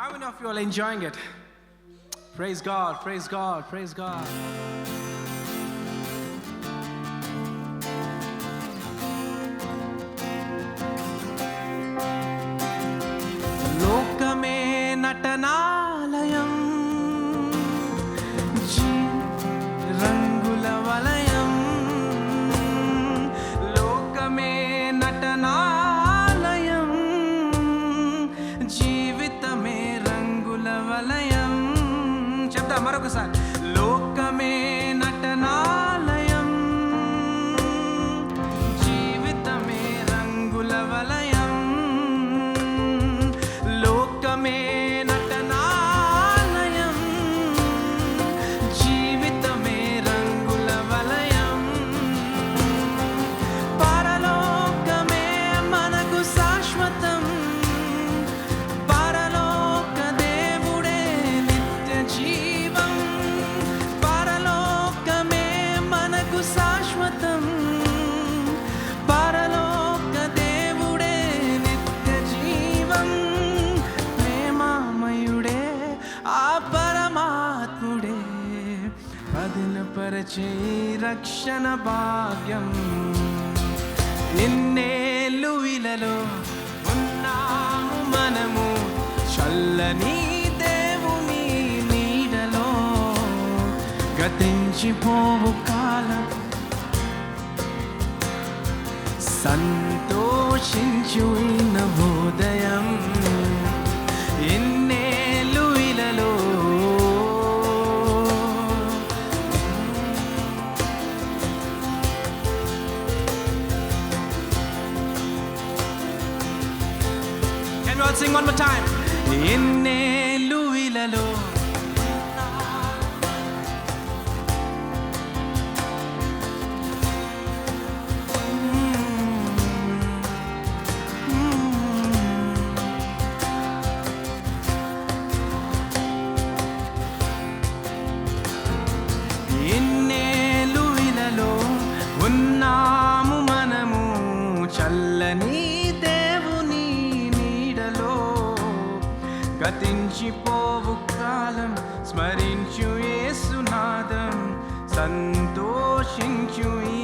How many of you are enjoying it? Praise God, praise God, praise God. లోకమే నటనాలయం, రంగుల వలయం. లోకమే నటనాలయం, జీవితమే రంగుల వలయం. చెప్తా మరొకసారి. లోకమే నటనాలయం, జీవితమే రంగుల వలయం. లోకమే నటనాలయం, జీవితమే రంగుల వలయం. పరలోకమే మనకు శాశ్వతం, పరలోక దేవుడే నిత్య జీవం. పరలోకమే మనకు శాశ్వతం, పరలోక దేవుడే నిత్య జీవం. ప్రేమామయుడే ఆ పరమాత్ముడే అదినపరచే రక్షణ భాగ్యం. ఇన్నేళ్ళు ఇలలో ఉన్నాము మనము, చల్లని దేవుని నీడలో. గతించిపోవు కాలం, సంతోషించు ఈ నవోదయం. ఇన్నేళ్ళు ఇలలో Can we all sing one more time? ఇన్నేళ్ళు ఇలలో ఇన్నేళ్ళు ఇలలో ఉన్నాము మనము, చల్లని దేవుని నీడలో. గతించిపోవు కాలం, స్మరించు యేసునాదం, సంతోషించు ఈ